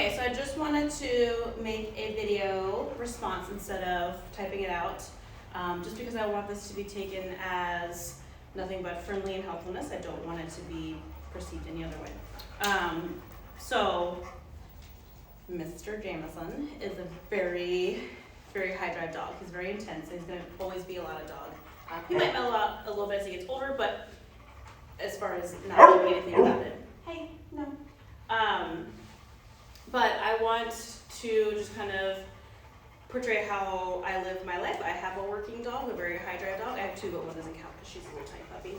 Okay, so I just wanted to make a video response instead of typing it out, just because I want this to be taken as nothing but friendly and helpfulness. I don't want it to be perceived any other way. So Mr. Jameson is a very, very high drive dog. He's very intense. He's going to always be a lot of dog. He might mellow out a little bit as he gets older, but as far as not doing anything about it. Hey, no. But I want to just kind of portray how I live my life. I have a working dog, a very high drive dog. I have two, but one doesn't count because she's a little tiny puppy.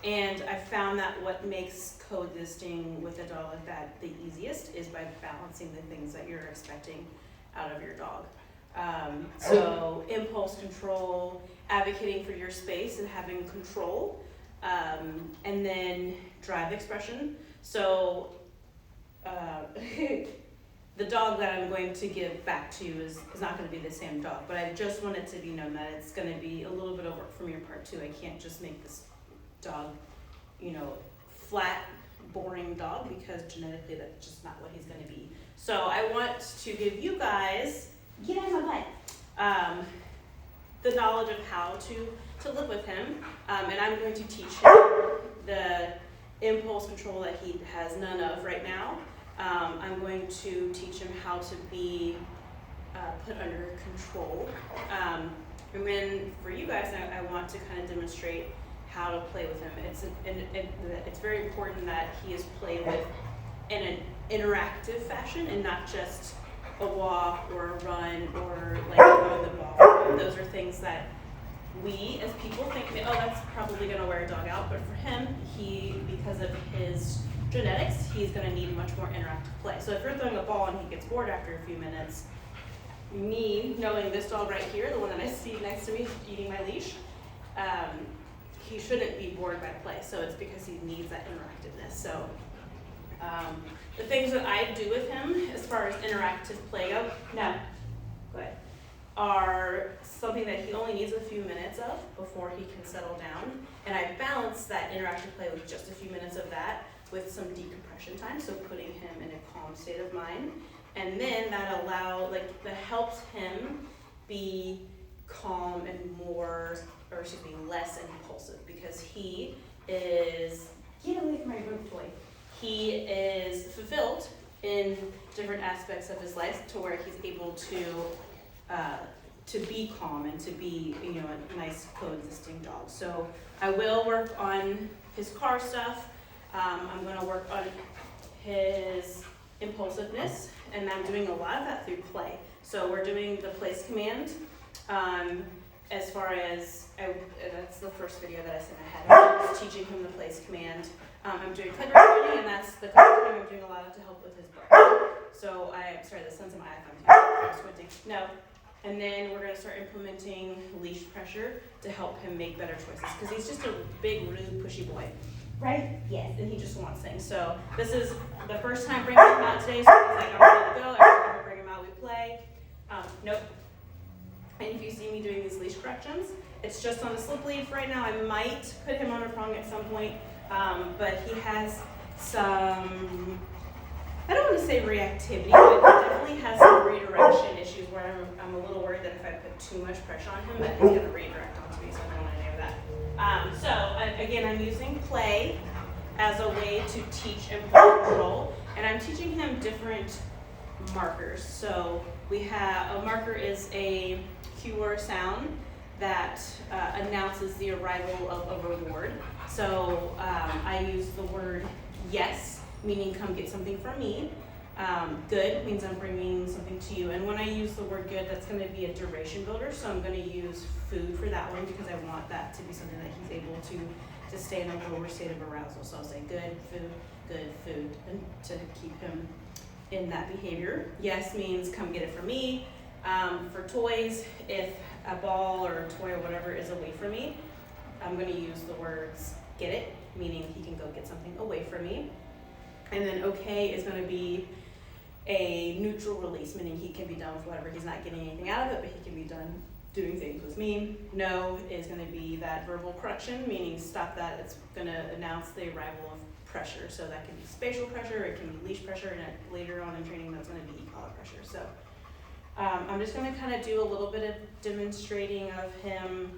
And I found that what makes coexisting with a dog like that the easiest is by balancing the things that you're expecting out of your dog. So impulse control, advocating for your space and having control, and then drive expression. So the dog that I'm going to give back to you is not going to be the same dog, but I just want it to be known that it's going to be a little bit of work from your part too. I can't just make this dog, flat, boring dog, because genetically that's just not what he's going to be. So I want to give you guys, get out of my butt, the knowledge of how to live with him, and I'm going to teach him the impulse control that he has none of right now. I'm going to teach him how to be put under control. And then for you guys, I want to kind of demonstrate how to play with him. It's very important that he is played with in an interactive fashion and not just a walk or a run or like throwing the ball. Those are things that we as people think, oh, that's probably going to wear a dog out. But for him, because of his genetics, he's going to need much more interactive play. So if you're throwing a ball and he gets bored after a few minutes, me knowing this dog right here, the one that I see next to me eating my leash, he shouldn't be bored by play. So it's because he needs that interactiveness. So the things that I do with him as far as interactive play go, are something that he only needs a few minutes of before he can settle down. And I balance that interactive play with just a few minutes of that with some decompression time, so putting him in a calm state of mind. And then that helps him be calm and less impulsive, because he is, get away from my room toy. He is fulfilled in different aspects of his life to where he's able to be calm and to be, a nice coexisting dog. So I will work on his car stuff. I'm going to work on his impulsiveness, and I'm doing a lot of that through play. So we're doing the place command. As far as, that's the first video that I sent ahead. I was teaching him the place command. I'm doing clicker training, and that's the clicker training I'm doing a lot of to help with his bark. So the sun's in my iPhone too. I'm squinting. No. And then we're going to start implementing leash pressure to help him make better choices, because he's just a big, rude, pushy boy. Right? Yes. And he just wants things. So this is the first time bringing him out today, so he's like, I'm ready to go. Every time we bring him out, we play. Nope. And if you see me doing these leash corrections, it's just on a slip lead for right now. I might put him on a prong at some point, but he has some, I don't want to say reactivity, but he definitely has some redirection issues where I'm a little worried that if I put too much pressure on him, that he's going to redirect onto me, so I don't want any of that. So again, I'm using play as a way to teach impulse control, and I'm teaching him different markers. So we have, a marker is a cue or sound that announces the arrival of a reward. So I use the word yes, meaning come get something from me. Good means I'm bringing something to you. And when I use the word good, that's going to be a duration builder. So I'm going to use food for that one, because I want that to be something that he's able to stay in a lower state of arousal. So I'll say good food, and to keep him in that behavior. Yes means come get it from me. For toys, if a ball or a toy or whatever is away from me, I'm going to use the words get it, meaning he can go get something away from me. And then okay is going to be a neutral release, meaning he can be done with whatever. He's not getting anything out of it, but he can be done doing things with me. No is going to be that verbal correction, meaning stop that. It's going to announce the arrival of pressure. So that can be spatial pressure, it can be leash pressure, and later on in training that's going to be e-collar pressure. So I'm just going to kind of do a little bit of demonstrating of him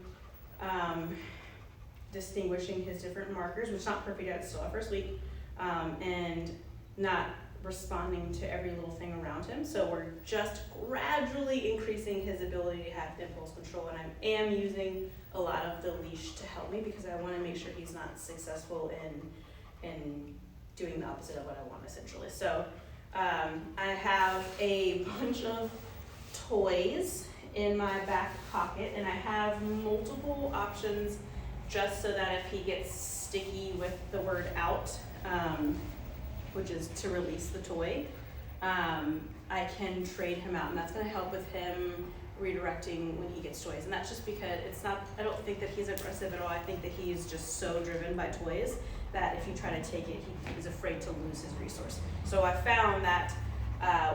distinguishing his different markers, which is not perfect yet, it's still our first week, and not responding to every little thing around him. So we're just gradually increasing his ability to have impulse control, and I am using a lot of the leash to help me because I want to make sure he's not successful in doing the opposite of what I want, essentially. So I have a bunch of toys in my back pocket, and I have multiple options just so that if he gets sticky with the word out, which is to release the toy, I can trade him out, and that's going to help with him redirecting when he gets toys. And that's just because I don't think that he's aggressive at all. I think that he's just so driven by toys that if you try to take it, he's afraid to lose his resource. So I found that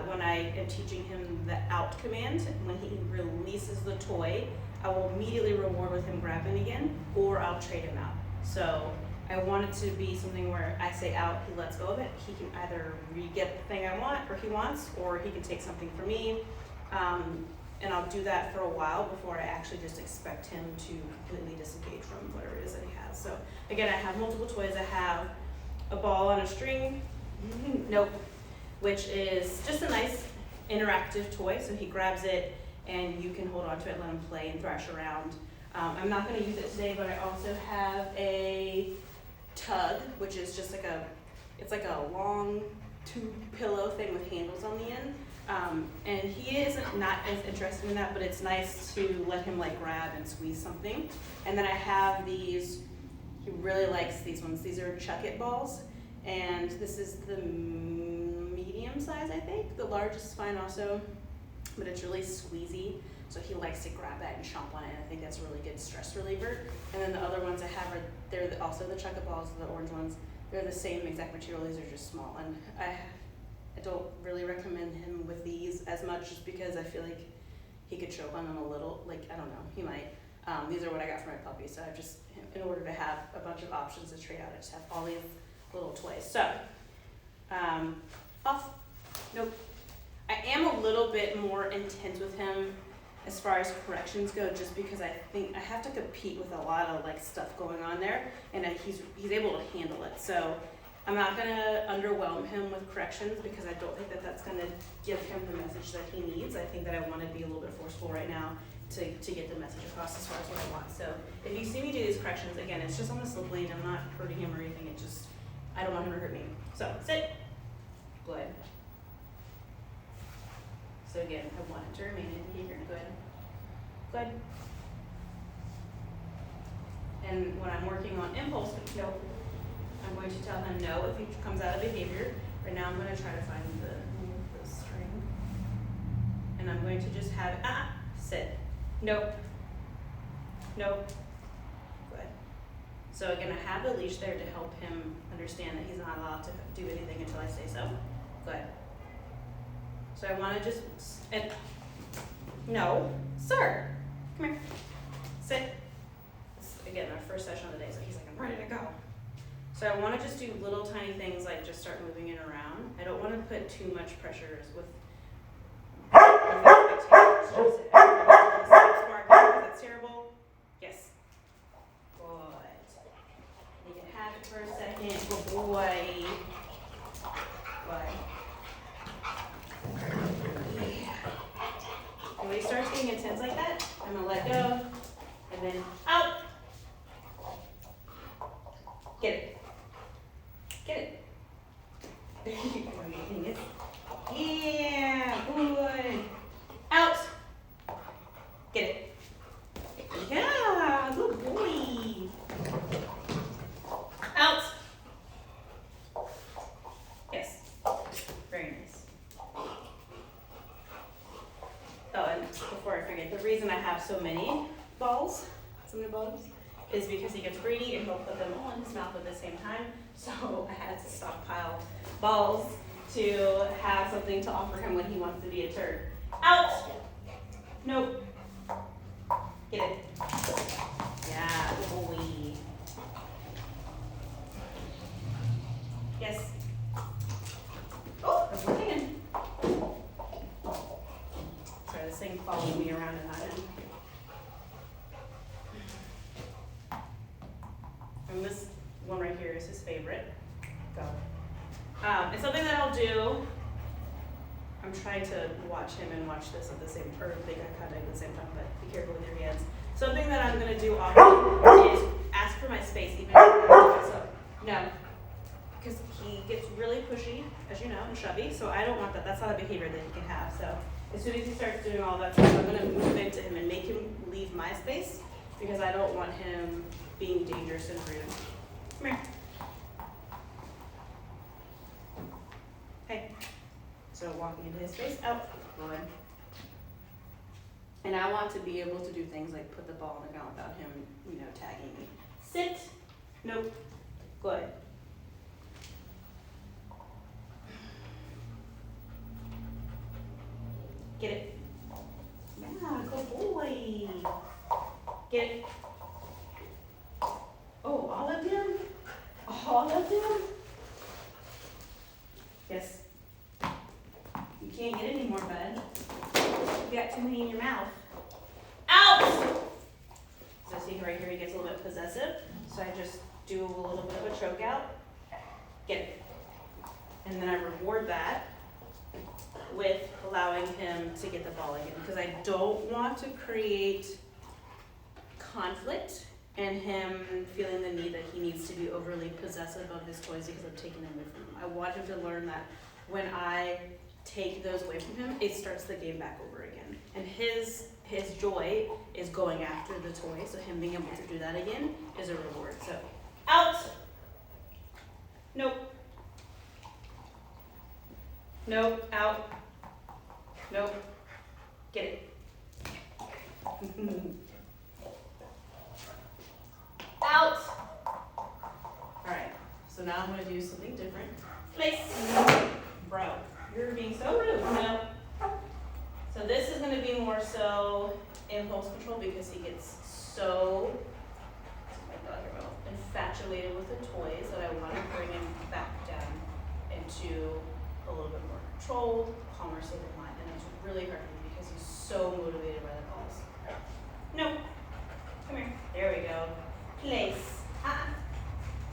when I am teaching him the out command, when he releases the toy, I will immediately reward with him grabbing again, or I'll trade him out. So I want it to be something where I say out, he lets go of it. He can either re-get the thing I want, or he wants, or he can take something from me. And I'll do that for a while before I actually just expect him to completely disengage from whatever it is that he has. So again, I have multiple toys. I have a ball on a string, nope, which is just a nice interactive toy. So he grabs it and you can hold on to it, let him play and thrash around. I'm not gonna use it today, but I also have a tug, which is just like it's like a long tube pillow thing with handles on the end. And he is not as interested in that, but it's nice to let him like grab and squeeze something. And then I have these, he really likes these ones. These are Chuck It balls. And this is the medium size, I think. The large is fine also, but it's really squeezy. So he likes to grab that and chomp on it. And I think that's a really good stress reliever. And then the other ones I have they're also the Chuck It balls, the orange ones. They're the same exact material, these are just small. And I don't really recommend him with these as much just because I feel like he could choke on them a little. Like, I don't know, he might. These are what I got for my puppy, so I've just, in order to have a bunch of options to trade out, I just have all these little toys. So, off, nope. I am a little bit more intense with him as far as corrections go, just because I think I have to compete with a lot of like stuff going on there, and he's able to handle it. So I'm not gonna underwhelm him with corrections because I don't think that that's gonna give him the message that he needs. I think that I want to be a little bit forceful right now to get the message across as far as what I want. So if you see me do these corrections, again, it's just on the slip lane. I'm not hurting him or anything. I don't want him to hurt me. So sit. Good. So again, I want it to remain in behavior. Good. Good. And when I'm working on impulse control, I'm going to tell him no if he comes out of behavior. Right now I'm going to try to find the string. And I'm going to just have sit. Nope. Nope. Good. So again, I have the leash there to help him understand that he's not allowed to do anything until I say so. Good. So I want to just, no, sir, come here, sit. Again, our first session of the day, so he's like, I'm ready to go. So I want to just do little tiny things like just start moving it around. I don't want to put too much pressure with expectations. That's terrible. Yes. Good. You can have it for a second. Good boy. Good. Yeah. And when he starts getting intense like that, I'm going to let go. And then out. Get it. Get it. Yeah, good. Out. Get it. Yeah, good boy. Out. Yes. Very nice. Oh, and before I forget, the reason I have so many balls, is because he gets greedy and he'll put them all in his mouth at the same time. So I had to stockpile balls to have something to offer him when he wants to be a turd. Out! Nope. Get it. Yeah, good boy. do, I'm trying to watch him and watch this at the same, or make eye contact at the same time, but be careful with your hands. Something that I'm gonna do often is ask for my space, even if I'm not doing so. No, because he gets really pushy, as you know, and chubby, so I don't want that. That's not a behavior that he can have. So as soon as he starts doing all that stuff, I'm gonna move into him and make him leave my space, because I don't want him being dangerous and rude. Come here. Hey. So walking into his space, out, good. And I want to be able to do things like put the ball on the ground without him, tagging me. Sit. Nope. Good. Get it. Yeah, good boy. Get it. Oh, all of them? All of them? Yes. You can't get any more, bud. You got too many in your mouth. Out! So see right here, he gets a little bit possessive. So I just do a little bit of a choke out. Get it. And then I reward that with allowing him to get the ball again. Because I don't want to create conflict and him feeling the need that he needs to be overly possessive of his toys because I'm taking them away from him. I want him to learn that when I take those away from him, it starts the game back over again. And his joy is going after the toy, so him being able to do that again is a reward. So, out! Nope. Nope, out. Nope. Get it. Out! Alright, so now I'm gonna do something different. Place. Bro, you're being so rude. No. So this is gonna be more so impulse control because he gets so, infatuated with the toys that I want to bring him back down into a little bit more controlled, calmer state of mind. And it's really hard for me because he's so motivated by the balls. No. Come here. There we go. Place.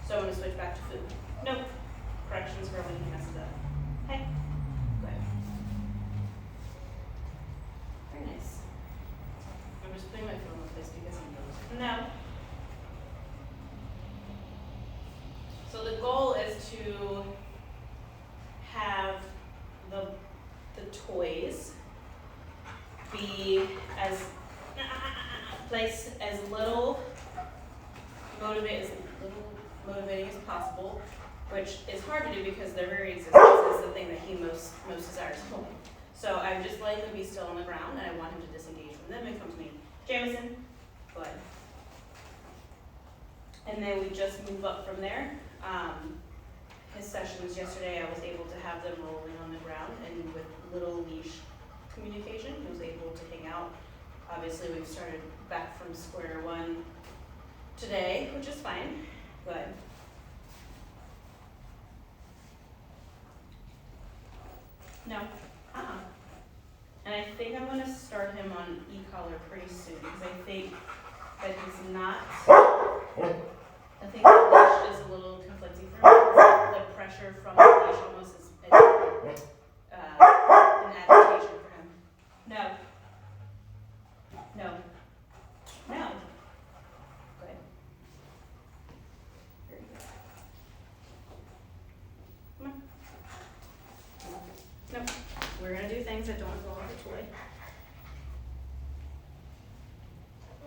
So I'm going to switch back to food. Nope. Corrections for when he messes up. Hey. Good. Very nice. I'm just putting my phone in place because he knows. No. So the goal is to have the toys be as place as little motivating as possible, which is hard to do because their very existence is the thing that he most desires to hold. So I'm just letting them be still on the ground, and I want him to disengage from them and come to me. Jameson, go ahead. And then we just move up from there. His sessions yesterday, I was able to have them rolling on the ground and with little leash communication. He was able to hang out. Obviously, we've started back from square one today, which is fine. Good. No. And I think I'm going to start him on e-collar pretty soon because I think that he's not. I think the leash is a little conflicting for him. The pressure from the leash almost is an agitation for him. No. No. No. Good. Very good. Come on. No. We're going to do things that don't involve the toy.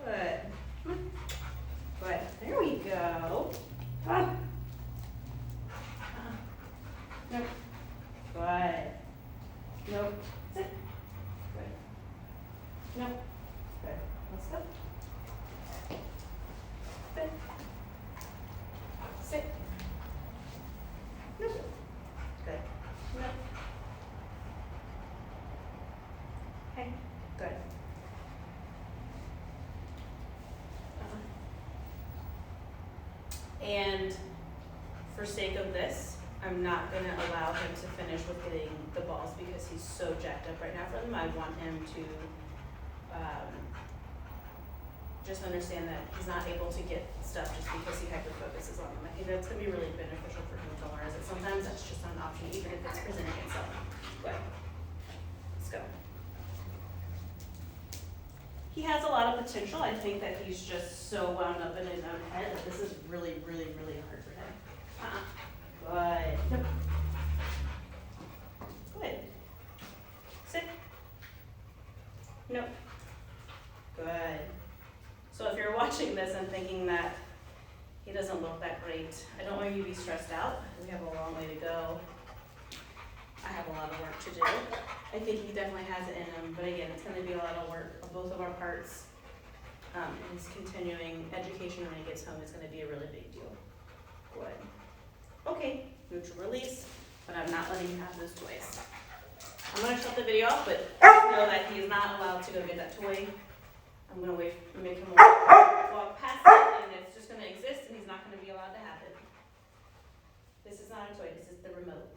Good. Come on. Good. There we go. Nope. Good. Nope. Sit. Good. Nope. Good. Let's go. Good. Sit. Nope. Good. Nope. Okay. Good. And for sake of this, I'm not going to allow him to finish with getting the balls because he's so jacked up right now for them. I want him to just understand that he's not able to get stuff just because he hyper-focuses on them. I think that's going to be really beneficial for him to learn is that sometimes that's just not an option, even if it's presented he has a lot of potential. I think that he's just so wound up in his own head that this is really, really, really hard for him. Good. Nope. Good. Sit. Nope. Good. So if you're watching this and thinking that he doesn't look that great, I don't want you to be stressed out. We have a long way to go. I have a lot of work to do. I think he definitely has it in him, but again, it's going to be a lot of work on both of our parts. His continuing education when he gets home is going to be a really big deal. Good. Okay, neutral release, but I'm not letting him have those toys. I'm going to shut the video off, but know that he is not allowed to go get that toy. I'm going to wait and make him walk past it, and it's just going to exist, and he's not going to be allowed to have it. This is not a toy, this is the remote.